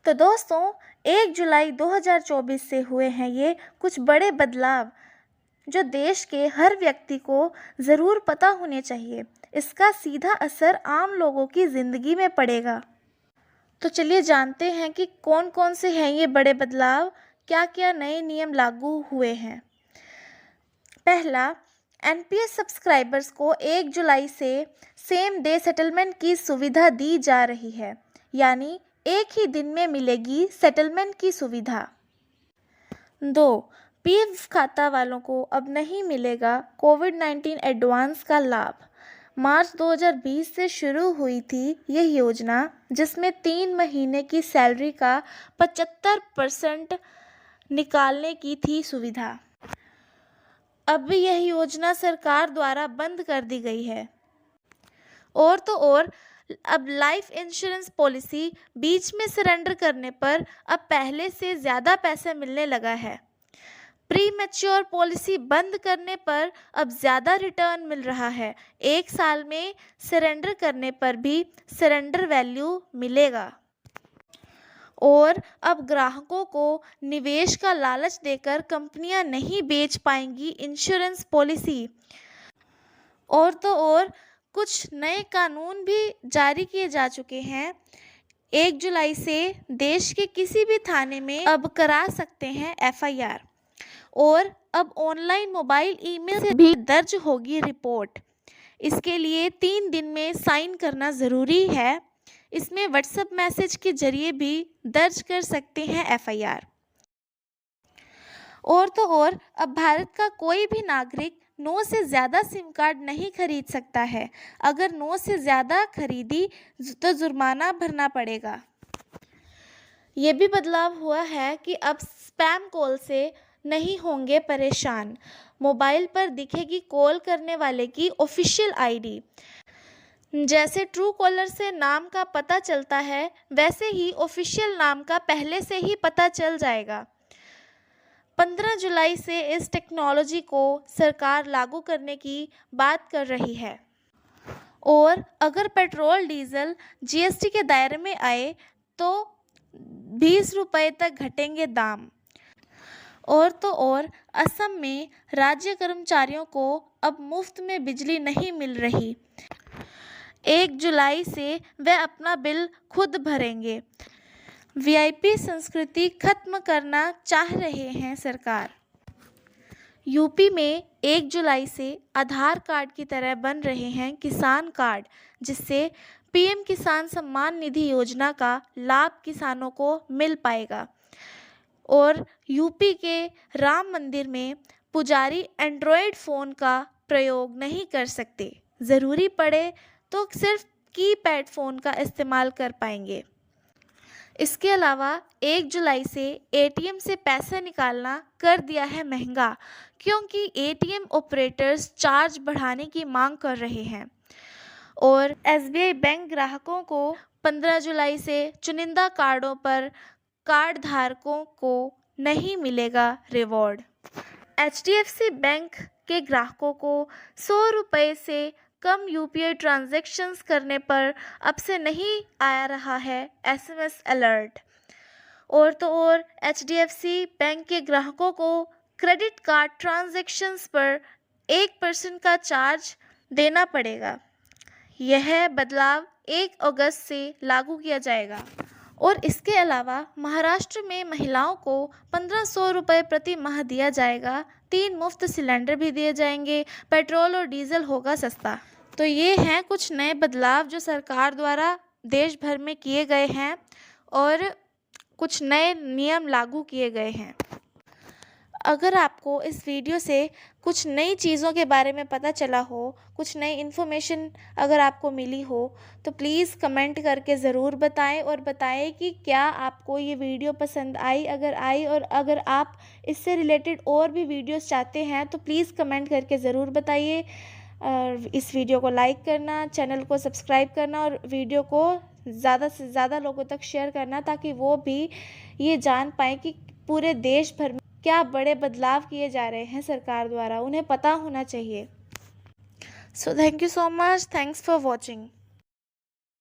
तो दोस्तों, 1 जुलाई 2024 से हुए हैं ये कुछ बड़े बदलाव जो देश के हर व्यक्ति को ज़रूर पता होने चाहिए। इसका सीधा असर आम लोगों की ज़िंदगी में पड़ेगा। तो चलिए जानते हैं कि कौन कौन से हैं ये बड़े बदलाव, क्या क्या नए नियम लागू हुए हैं। पहला, एनपीएस सब्सक्राइबर्स को 1 जुलाई से सेम डे सेटलमेंट की सुविधा दी जा रही है, यानी एक ही दिन में मिलेगी सेटलमेंट की सुविधा। 2, पीएफ खाता वालों को अब नहीं मिलेगा कोविड-19 एडवांस का लाभ। मार्च 2020 से शुरू हुई थी यह योजना, जिसमें 3 महीने की सैलरी का 75% निकालने की थी सुविधा। अब यह योजना सरकार द्वारा बंद कर दी गई है। और तो और अब लाइफ इंश्योरेंस पॉलिसी बीच में सरेंडर करने पर अब पहले से ज़्यादा पैसा मिलने लगा है। प्री मैच्योर पॉलिसी बंद करने पर अब ज़्यादा रिटर्न मिल रहा है। 1 साल में सरेंडर करने पर भी सरेंडर वैल्यू मिलेगा। और अब ग्राहकों को निवेश का लालच देकर कंपनियां नहीं बेच पाएंगी इंश्योरेंस पॉलिसी। और तो और कुछ नए कानून भी जारी किए जा चुके हैं। 1 जुलाई से देश के किसी भी थाने में अब करा सकते हैं एफआईआर, और अब ऑनलाइन मोबाइल ईमेल से भी दर्ज होगी रिपोर्ट। इसके लिए 3 दिन में साइन करना ज़रूरी है। इसमें व्हाट्सएप मैसेज के जरिए भी दर्ज कर सकते हैं एफआईआर। और तो और अब भारत का कोई भी नागरिक 9 से ज़्यादा सिम कार्ड नहीं खरीद सकता है। अगर 9 से ज़्यादा खरीदी तो जुर्माना भरना पड़ेगा। ये भी बदलाव हुआ है कि अब स्पैम कॉल से नहीं होंगे परेशान। मोबाइल पर दिखेगी कॉल करने वाले की ऑफिशियल आईडी। जैसे ट्रू कॉलर से नाम का पता चलता है, वैसे ही ऑफिशियल नाम का पहले से ही पता चल जाएगा। 15 जुलाई से इस टेक्नोलॉजी को सरकार लागू करने की बात कर रही है। और अगर पेट्रोल डीजल जीएसटी के दायरे में आए तो 20 रुपये तक घटेंगे दाम। और तो और असम में राज्य कर्मचारियों को अब मुफ्त में बिजली नहीं मिल रही। 1 जुलाई से वे अपना बिल खुद भरेंगे। वीआईपी संस्कृति खत्म करना चाह रहे हैं सरकार। यूपी में 1 जुलाई से आधार कार्ड की तरह बन रहे हैं किसान कार्ड, जिससे पीएम किसान सम्मान निधि योजना का लाभ किसानों को मिल पाएगा। और यूपी के राम मंदिर में पुजारी एंड्रॉयड फ़ोन का प्रयोग नहीं कर सकते। ज़रूरी पड़े तो सिर्फ कीपैड फ़ोन का इस्तेमाल कर पाएंगे। इसके अलावा 1 जुलाई से एटीएम से पैसा निकालना कर दिया है महंगा, क्योंकि एटीएम ऑपरेटर्स चार्ज बढ़ाने की मांग कर रहे हैं। और एसबीआई बैंक ग्राहकों को 15 जुलाई से चुनिंदा कार्डों पर कार्ड धारकों को नहीं मिलेगा रिवॉर्ड। एचडीएफसी बैंक के ग्राहकों को 100 रुपये से कम यूपीआई ट्रांजैक्शंस करने पर अब से नहीं आ रहा है एसएमएस अलर्ट। और तो और एचडीएफसी बैंक के ग्राहकों को क्रेडिट कार्ड ट्रांजैक्शंस पर 1% का चार्ज देना पड़ेगा। यह बदलाव 1 अगस्त से लागू किया जाएगा। और इसके अलावा महाराष्ट्र में महिलाओं को 1500 रुपये प्रति माह दिया जाएगा। 3 मुफ्त सिलेंडर भी दिए जाएंगे। पेट्रोल और डीजल होगा सस्ता। तो ये हैं कुछ नए बदलाव जो सरकार द्वारा देश भर में किए गए हैं और कुछ नए नियम लागू किए गए हैं। अगर आपको इस वीडियो से कुछ नई चीज़ों के बारे में पता चला हो, कुछ नई इन्फॉर्मेशन अगर आपको मिली हो, तो प्लीज़ कमेंट करके ज़रूर बताएं। और बताएं कि क्या आपको ये वीडियो पसंद आई। अगर आई और अगर आप इससे रिलेटेड और भी वीडियोस चाहते हैं तो प्लीज़ कमेंट करके ज़रूर बताइए। इस वीडियो को लाइक करना, चैनल को सब्सक्राइब करना और वीडियो को ज़्यादा से ज़्यादा लोगों तक शेयर करना, ताकि वो भी ये जान पाएँ कि पूरे देश भर में क्या बड़े बदलाव किए जा रहे हैं सरकार द्वारा। उन्हें पता होना चाहिए। So thank you so much. Thanks for watching.